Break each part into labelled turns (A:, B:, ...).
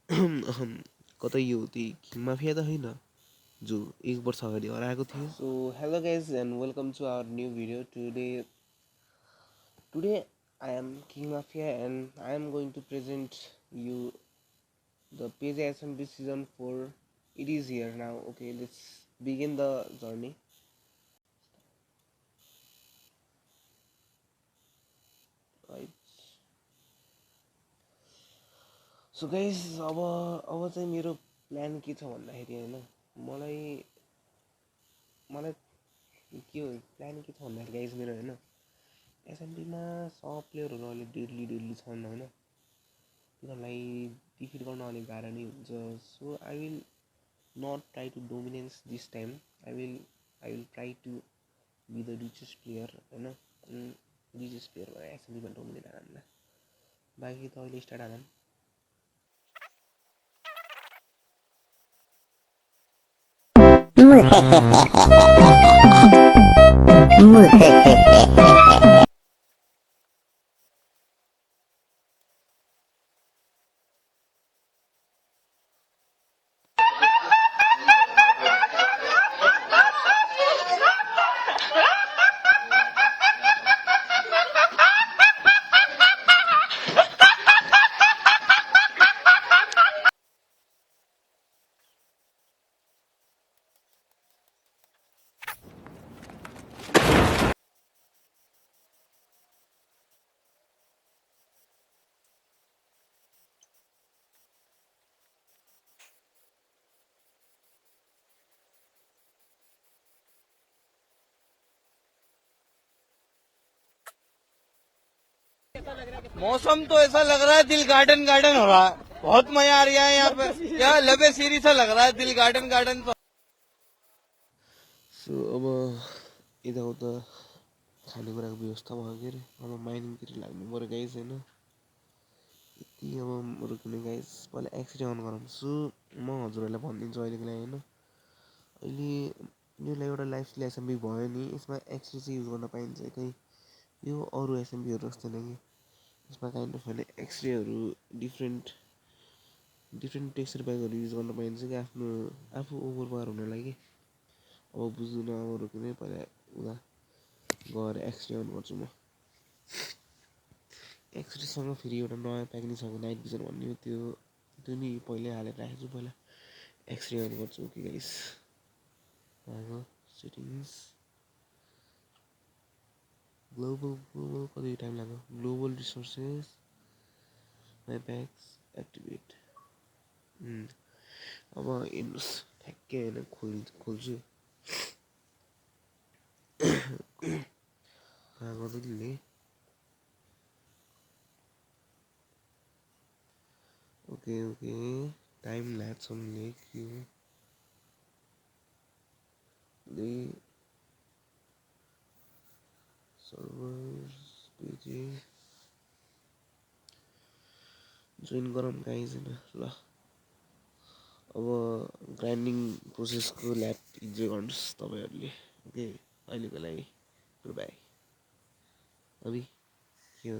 A: कतै यो त्यही किङ माफिया त होइन जो 1 वर्ष अगाडि हराएको थियो. So hello guys and welcome to our new video. Today I am King Mafia and I am going to present you the PJ SMB season 4. It is here now. Okay, let's begin the journey. Right. So guys, अब चाहिँ मेरो plan के छ भन्दाखेरि हैन मलाई के हो प्लान के छ भन्दाखेरि गाइज मेरो हैन एसएमबीमा सब प्लेयरहरू अहिले डेडली छन् हैन तिनीहरूलाई डिफिट गर्न अलिक गाह्रो नै हुन्छ. So I will not try to dominance this time. I will try to be the richest player हैन. रिचेस्ट प्लेयर भएर एसएमबीमा डोमिनेट हाल्ला. बाँकी त अहिले स्टार्ट हालौँ.
B: मौसम तो ऐसा लग रहा है दिल गार्डन गार्डन हो रहा है. बहुत मजा आ रहा है यहाँ पे. क्या लबे सीरी सा लग रहा है दिल गार्डन गार्डन. तो
A: सो अब यताउता खानेकुराको व्यवस्था भयो के अरे अब माइनिङतिर लाग्नु पऱ्यो गाइस होइन. यति अब रोक्ने गाइस पहिला एक्सरे अन गराउँछु. म हजुरहरूलाई भनिदिन्छु अहिलेको लागि होइन. अहिले योलाई एउटा लाइफ एसएमबी भयो नि यसमा एक्सरे चाहिँ युज गर्न पाइन्छ कहीँ. यो अरू एसएमबीहरू जस्तो नै कि यसमा काइन्ड अफ होइन एक्सरेहरू डिफ्रेन्ट टेक्सचर प्याकहरू युज गर्न पाइन्छ कि आफू ओभर पावर हुनलाई कि. अब बुझ्नु अब रोक्ने पहिला उता गएर एक्सरे अन गर्छु म. एक्सरेसँग फेरि एउटा नयाँ प्याक नि छ नाइट भिजन भन्ने हो त्यो नि पहिल्यै हालेर राखेको छु. पहिला एक्सरे अन गर्छु. ओके गाइस सेटिङ्स ग्लोबल कति टाइम लाग्यो. Global resources my packs activate. अब हेर्नुहोस् ठ्याक्कै होइन खोल्छु गर्दैले. ओके टाइम ल्याप्स लेख्यो सर्भर्स पेजे जोइन गरौँ गाइज होइन. ल अब ग्राइन्डिङ प्रोसेसको ल्याब इन्जोय गर्नुहोस् तपाईँहरूले. ओके अहिलेको लागि गुड बाई. अभि के हो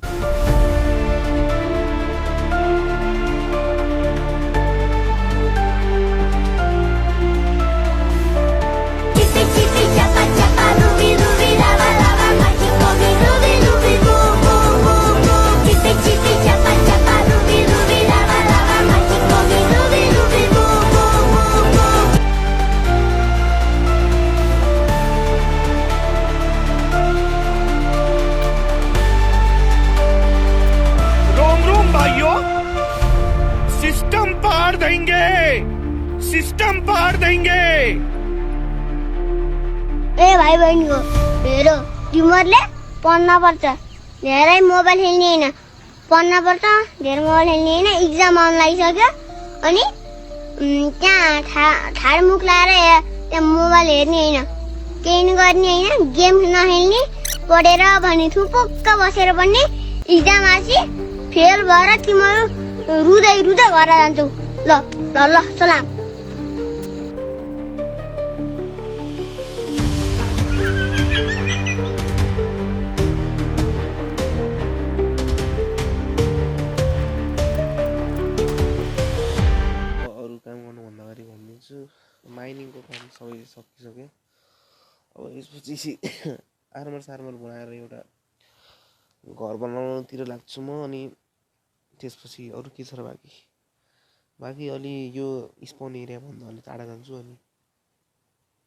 B: सिस्टम पार देंगे.
C: ए भाइ बहिनीको हेरो तिमीहरूले पढ्न पर्छ. धेरै मोबाइल खेल्ने होइन पढ्न पर्छ. धेरै मोबाइल खेल्ने होइन. इक्जाम आउन लागिसक्यो अनि त्यहाँ ठाड मुख लाएर त्यहाँ मोबाइल हेर्ने होइन केही नगर्ने होइन. गेम नखेल्ने पढेर भने थुपुक्क बसेर पढ्ने. इक्जाम आएपछि फेल भएर तिमीहरू रुँदै घर जान्छौ. ल सलाम.
A: माइनिङको काम सबै सकिसक्यो। अब यसपछि आर्मर सार्मर बनाएर एउटा घर बनाउनुतिर लाग्छु म। अनि त्यसपछि अरू के छ र बाँकी अलि यो स्पोन एरियाभन्दा अलि टाढा जान्छु। अनि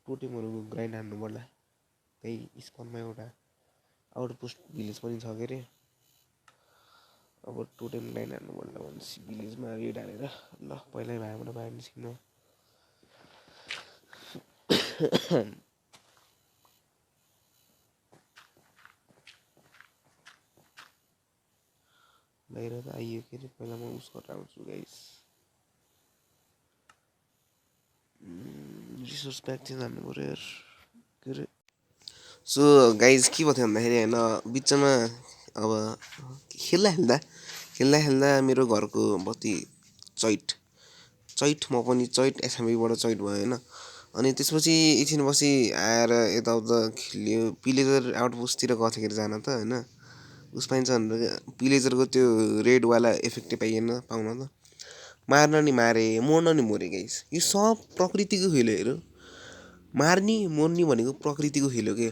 A: टोटेमहरू ग्राइन्ड हान्नु पर्ला। त्यही स्पोनमा एउटा आउटपोस्ट भिलेज पनि छ के अरे। अब टोटेम ग्राइन्ड हान्नु पर्ला भनेपछि भिलेजमा रेड हालेर ल पहिल्यै भाइबाट बाहिर निस्किनु। बाहिर त आइयो के अरे। पहिला म उस गरेर आउँछु गाइस। रिसोर्स प्याक चाहिँ जान्नु पऱ्यो यार के अरे। सो गाइज के भयो भन्दाखेरि होइन बिचमा अब खेल्दा मेरो घरको बत्ती चैट म पनि चैट एसएमबीबाट चैट भयो होइन। अनि त्यसपछि एकछिनपछि आएर यताउता खेल्यो। पिलेजर आउटपोस्टतिर गएको थिएँ जान त होइन। उस पाइन्छ भनेर पिलेजरको त्यो रेडवाला इफेक्टै पाउन त मार्न नि मारे मोर्न नि मोरे गाइस। यो सब प्रकृतिको खेल हेर। मार्ने मोर्ने भनेको प्रकृतिको खेल हो के।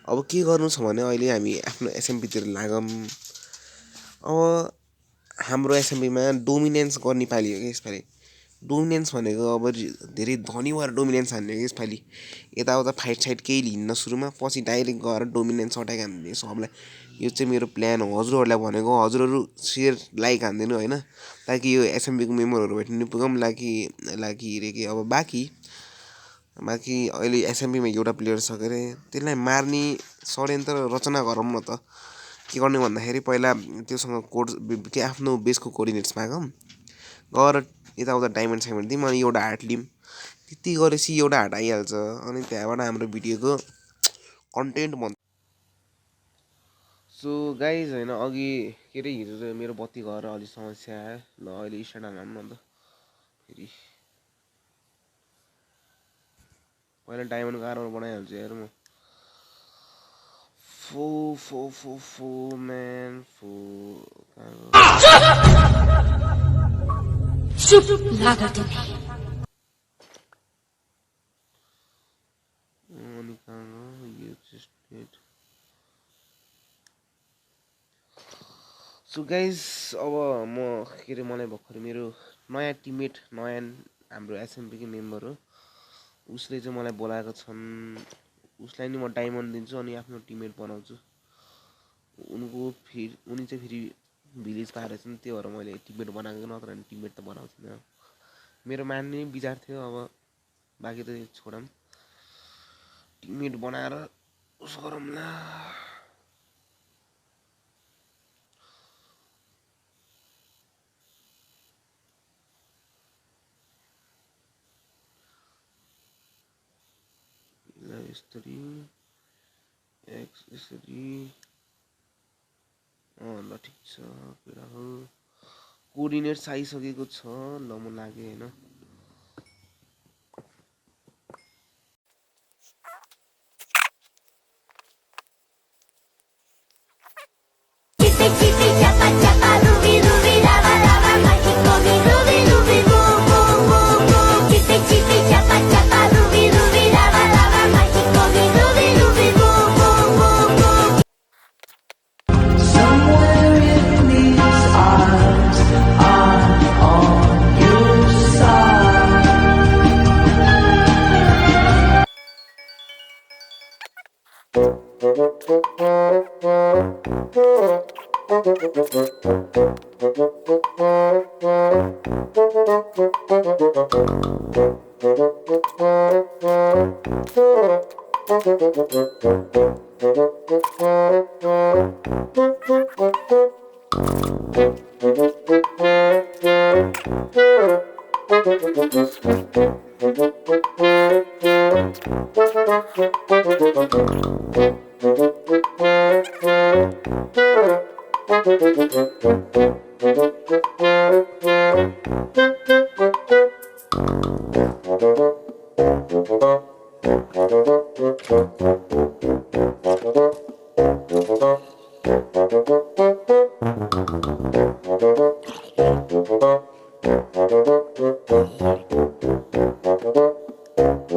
A: अब के गर्नु छ भने अहिले हामी आफ्नो एसएमपीतिर लागौँ। अब हाम्रो एसएमपीमा डोमिनेन्स गर्ने पालि हो कि यसपालि। डोमिनेन्स भनेको अब धेरै धनी भएर डोमिनेन्स हान्ने हो कि यसपालि। यताउता फाइट साइट केही लिन्न सुरुमा, पछि डाइरेक्ट गएर डोमिनेन्स अट्याक हान्ने सबलाई। यो चाहिँ मेरो प्लान हो। हजुरहरूलाई भनेको हजुरहरू सेयर लाइक हानिदिनु होइन, ताकि यो एसएमबीको मेम्बरहरू भेट्नु नि पुगौँ। लागी रे कि अब बाँकी अहिले एसएमबीमा एउटा प्लेयर छ के अरे। त्यसलाई मार्ने षड्यन्त्र रचना गरौँ न त। के गर्ने भन्दाखेरि पहिला त्योसँग कोड के आफ्नो बेसको कोअर्डिनेट्स मागौँ। गएर यताउता डायमन्ड साइमन्ड दिउँ। अनि एउटा हार्ट लिउँ। त्यति गरेपछि एउटा हार्ट आइहाल्छ। अनि त्यहाँबाट हाम्रो भिडियोको कन्टेन्ट बन्छ। सो गाइज होइन अघि के अरे हिजो चाहिँ मेरो बत्ती गएर अलिक समस्या आयो। ल अहिले स्टार्ट हाल्नु न त फेरि। पहिला डायमन्डको आर्मर बनाइहाल्छु यार म। फो म्यान फो अनि कहाँ यो चेस्ट। सो गाइज अब म के अरे मलाई भर्खर मेरो नयाँ टिममेट नयाँ हाम्रो एसएमपीकै मेम्बर हो। उसले चाहिँ मलाई बोलाएको छन्। उसलाई नि म डायमन्ड दिन्छु अनि आफ्नो टिममेट बनाउँछु। उनी चाहिँ फेरि भिलेज पाएर छन्। त्यो भएर मैले टिममेट बनाएको नत्र भने टिममेट त बनाउँथिनँ। मेरो मान्ने विचार थियो। अब बाँकी त छोडौँ, टिममेट बनाएर उस गरौँला। यसरी एक्स यसरी ल ठिक छ। केटा हो कोअर्डिनेट्स आइसकेको छ। ल म लागेँ होइन।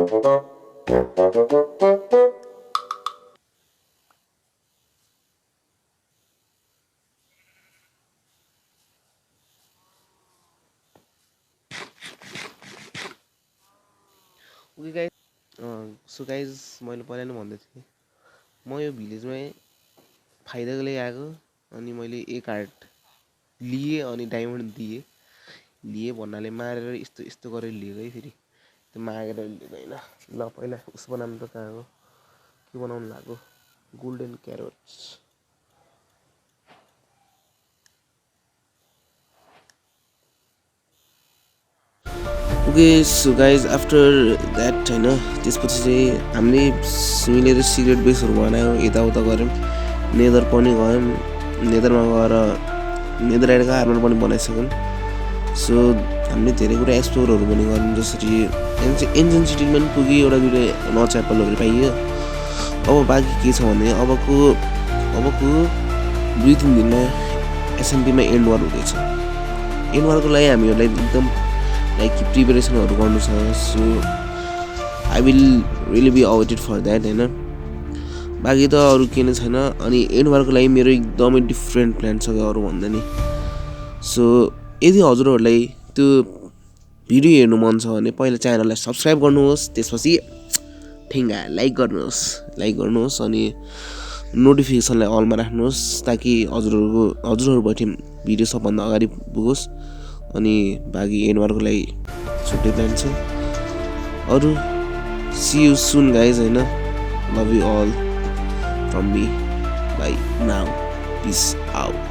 A: ओके गाइज सो गाइज मैले पहिला नै भन्दै थिएँ म यो भिलेजमै फाइदाको लागि आएको अनि मैले एक हार्ट लिएँ अनि डायमन्ड लिएँ भन्नाले मारेर यस्तो यस्तो गरेर लिएको है फेरि त्यो मागेर लिएको होइन ल पहिला उस बनाउनु त कहाँ हो के बनाउनु लाग्यो golden carrots okay so guys after that होइन त्यसपछि चाहिँ हामीले मिलेर सिक्रेट बेसहरू बनायौँ यताउता गऱ्यौँ नेदर पनि गयौँ नेदरमा गएर नेदर आइडको आर्मर पनि बनाइसक्यौँ सो हामीले धेरै कुरा एक्सप्लोरहरू पनि गऱ्यौँ जसरी एन्जन सिटीमा पनि पुग्यो एउटा दुइटा नच एप्पलहरू पाइयो अब बाँकी के छ भने अबको 2-3 दिनमा एसएमपीमा एन्ड वार हुँदैछ एन्ड वारको लागि हामीहरूलाई एकदम लाइक प्रिपेरेसनहरू गर्नु छ so I will really be awaited for that होइन बाँकी त अरू के नै छैन अनि एन्ड वारको लागि मेरो एकदमै डिफ्रेन्ट प्लान छ अरू भन्दा नि सो यदि हजुरहरूलाई त्यो भिडियो हेर्नु मन छ भने पहिला च्यानललाई सब्सक्राइब गर्नुहोस् त्यसपछि ठिङ्गा लाइक गर्नुहोस् अनि नोटिफिकेसनलाई अलमा राख्नुहोस् ताकि हजुरहरूबाट भिडियो सबभन्दा अगाडि पुगोस् अनि बाँकी एन्डवारको लागि छुट्टै प्लान छ अरू सी यू सुन गाइज होइन love you all from me bye now peace out